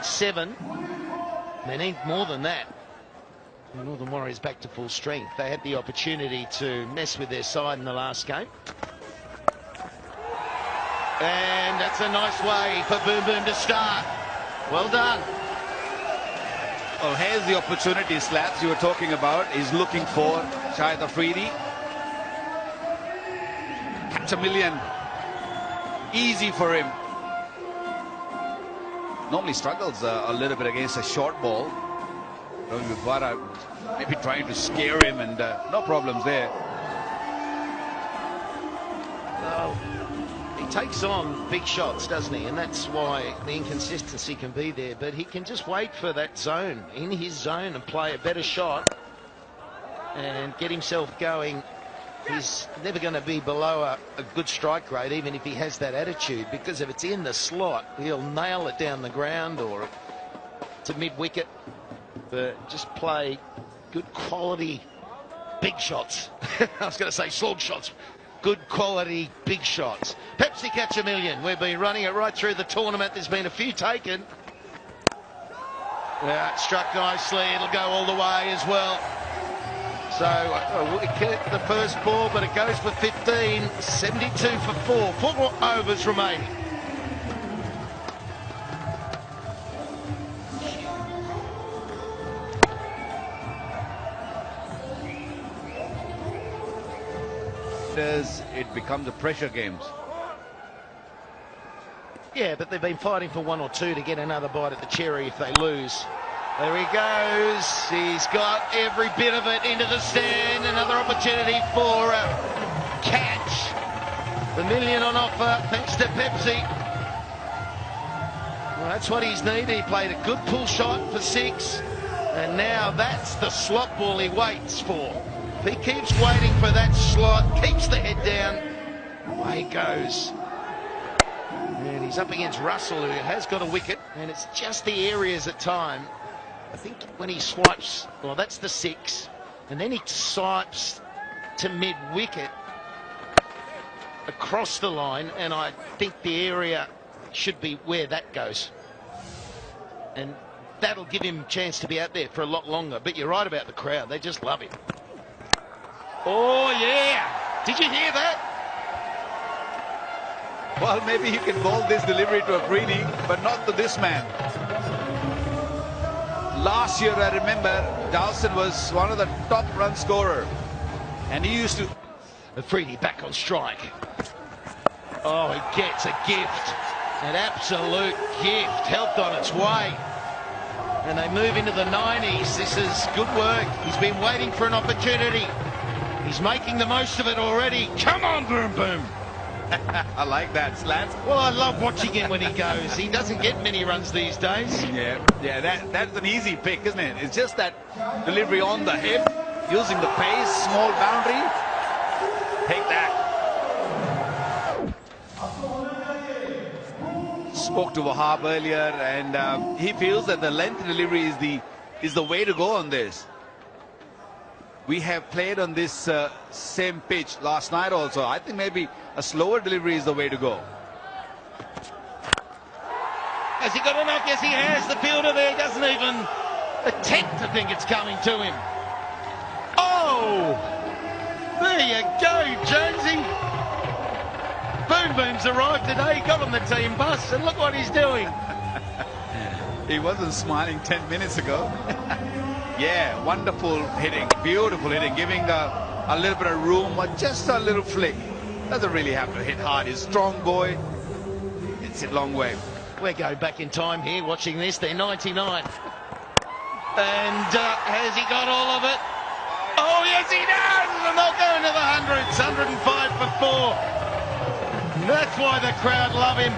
7. They need more than that. The Northern Warriors back to full strength. They had the opportunity to mess with their side in the last game. And that's a nice way for Boom Boom to start. Well done. Well, here's the opportunity, Slaps, you were talking about. He's looking for Shahid Afridi. Catch a million. Easy for him. Normally struggles a little bit against a short ball. Maybe trying to scare him, and no problems there. Well, he takes on big shots, doesn't he? And that's why the inconsistency can be there. But he can just wait for that zone, in his zone, and play a better shot and get himself going. He's never going to be below a good strike rate, even if he has that attitude, because if it's in the slot, he'll nail it down the ground or to mid-wicket. But just play good quality big shots. I was going to say slog shots. Good quality big shots. Pepsi catch a million. We've been running it right through the tournament. There's been a few taken. Yeah, struck nicely. It'll go all the way as well. So a wicket the first ball, but it goes for 15. 72 for 4. 4 overs remaining. It becomes a pressure games. Yeah, but they've been fighting for 1 or 2 to get another bite at the cherry if they lose. There he goes. He's got every bit of it into the stand. Another opportunity for a catch. The million on offer thanks to Pepsi. Well, that's what he's needed. He played a good pull shot for 6. And now that's the slot ball he waits for. If he keeps waiting for that slot, keeps the head down, away he goes. And he's up against Russell, who has got a wicket, and it's just the areas at time. I think when he swipes, well, that's the 6, and then he swipes to mid-wicket across the line, and I think the area should be where that goes. And that'll give him a chance to be out there for a lot longer. But you're right about the crowd. They just love him. Oh, yeah. Did you hear that? Well, maybe you can bowl this delivery to Afridi, but not to this man. Last year, I remember, Dawson was one of the top run scorer. And he used to... Afridi back on strike. Oh, he gets a gift. An absolute gift. Helped on its way. And they move into the 90s. This is good work. He's been waiting for an opportunity. He's making the most of it already. Come on, Boom Boom. I like that, Slats. Well, I love watching him when he goes. He doesn't get many runs these days. Yeah, that's an easy pick, isn't it? It's just that delivery on the hip, using the pace, small boundary. Take that. Spoke to Wahab earlier, and he feels that the length delivery is the way to go on this. We have played on this same pitch last night also. I think maybe a slower delivery is the way to go. Has he got enough? Yes, he has. The fielder there doesn't even attempt to think it's coming to him. Oh! There you go, Jonesy. Boom Boom's arrived today. He got on the team bus, and look what he's doing. He wasn't smiling 10 minutes ago. Yeah, wonderful hitting, beautiful hitting, giving a little bit of room, or just a little flick. Doesn't really have to hit hard. He's a strong boy. It's a long way. We're going back in time here, watching this. They're 99. And has he got all of it? Oh, yes, he does! And they'll go into the hundreds. 105 for 4. That's why the crowd love him.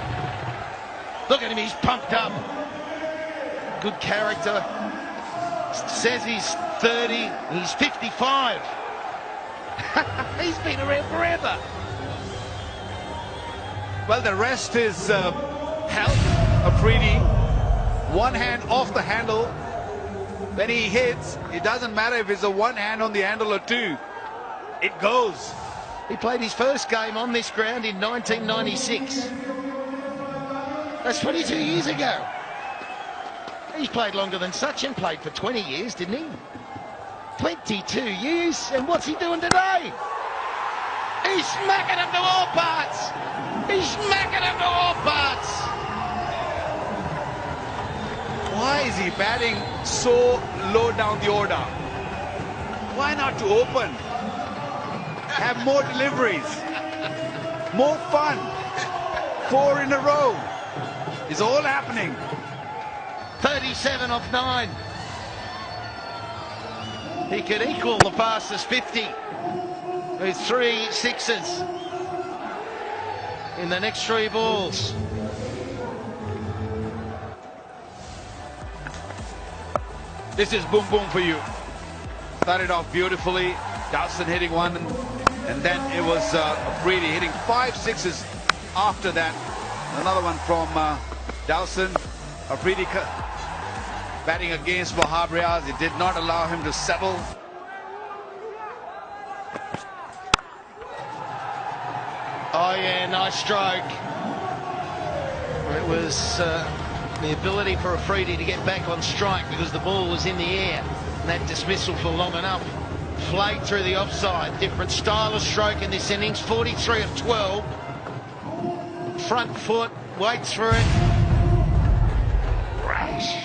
Look at him, he's pumped up. Good character. Says he's 30, he's 55. He's been around forever. Well, the rest is health. Afridi, one hand off the handle. When he hits, it doesn't matter if it's a one hand on the handle or 2. It goes. He played his first game on this ground in 1996. That's 22 years ago. He's played longer than Sachin played for 20 years, didn't he? 22 years, and what's he doing today? He's smacking him to all parts. He's smacking him to all parts. Why is he batting so low down the order? Why not to open? Have more deliveries. More fun. 4 in a row. It's all happening. 37 off 9. He could equal the fastest 50 with 3 sixes in the next 3 balls. This is boom boom for you. Started off beautifully. Dawson hitting one, and then it was Afridi hitting 5 sixes after that. Another one from Dawson. Afridi batting against Wahab Riaz. It did not allow him to settle. Oh yeah, nice stroke. It was the ability for Afridi to get back on strike because the ball was in the air. And that dismissal for long enough. Flayed through the offside. Different style of stroke in this innings. 43 of 12. Front foot, waits for it. Rash.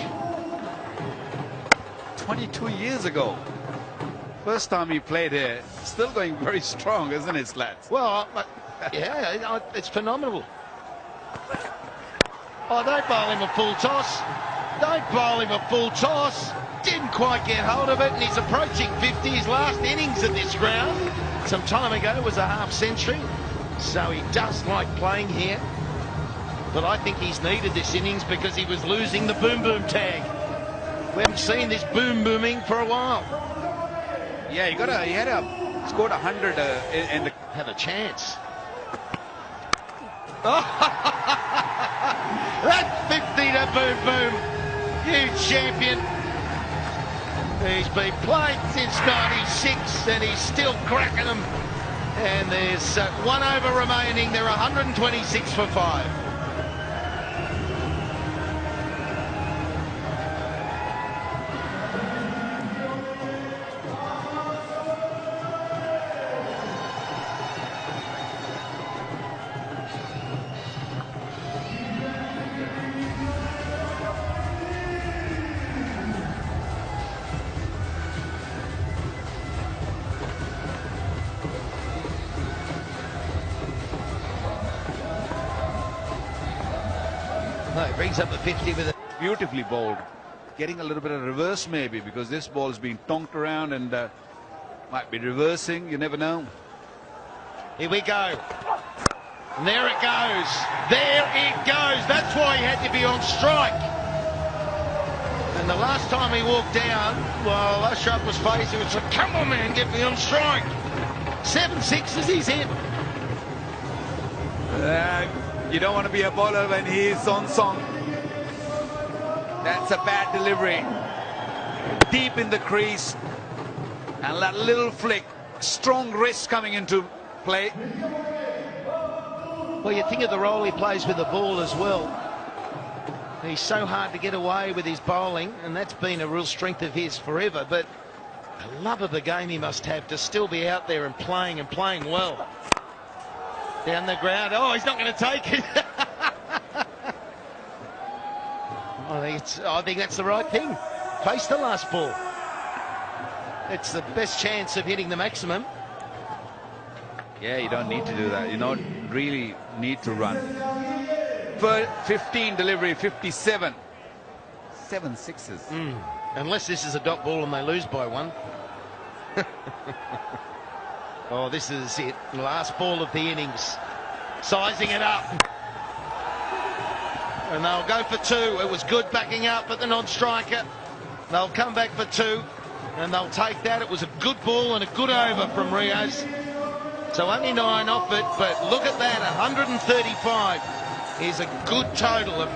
22 years ago. First time he played here. Still going very strong, isn't it, Slats? Well, yeah, it's phenomenal. Oh, don't bowl him a full toss. Don't bowl him a full toss. Didn't quite get hold of it, and he's approaching 50. His last innings at this ground some time ago was a half century. So he does like playing here. But I think he's needed this innings because he was losing the boom boom tag. We haven't seen this boom booming for a while. Yeah, he scored 100 in the... Had a chance. That's 50 to boom boom. You champion. He's been playing since 96 and he's still cracking them. And there's 1 over remaining. They're 126 for 5. No, it brings up the 50 with it. Beautifully bowled. Getting a little bit of reverse maybe because this ball is being tonked around and might be reversing. You never know. Here we go. And there it goes. There it goes. That's why he had to be on strike. And the last time he walked down, well, Ashraf was facing, it was like, come on, man, get me on strike. 7 sixes he's hit. You don't want to be a bowler when he is on song. That's a bad delivery. Deep in the crease. And that little flick. Strong wrist coming into play. Well, you think of the role he plays with the ball as well. He's so hard to get away with his bowling, and that's been a real strength of his forever. But the love of the game he must have to still be out there and playing well. Down the ground. Oh, he's not going to take it. I think that's the right thing. Face the last ball. It's the best chance of hitting the maximum. Yeah, you don't need to do that. You don't really need to run. For 15 delivery, 57. 7 sixes. Unless this is a dot ball and they lose by 1. Oh, this is it. Last ball of the innings. Sizing it up. And they'll go for 2. It was good backing up at the non-striker. They'll come back for 2. And they'll take that. It was a good ball and a good over from Riaz. So only 9 off it. But look at that. 135 is a good total.